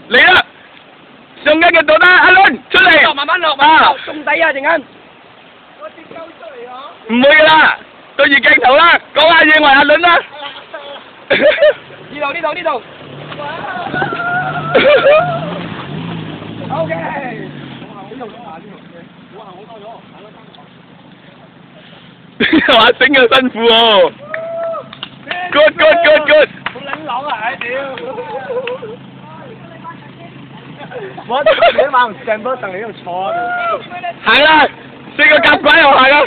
嚟啦！上緊嘅到得，阿倫出嚟。落慢慢落，啊，中底啊，陣間。我跌鳩出嚟嗬。唔會噶啦，對住鏡頭啦，講下嘢為阿倫啦。呢度。O K。話整嘅辛苦喎。Good。好撚朗啊！唉屌。我你晚上成波上嚟呢度坐啊！行啦，四個夾鬼又行啦。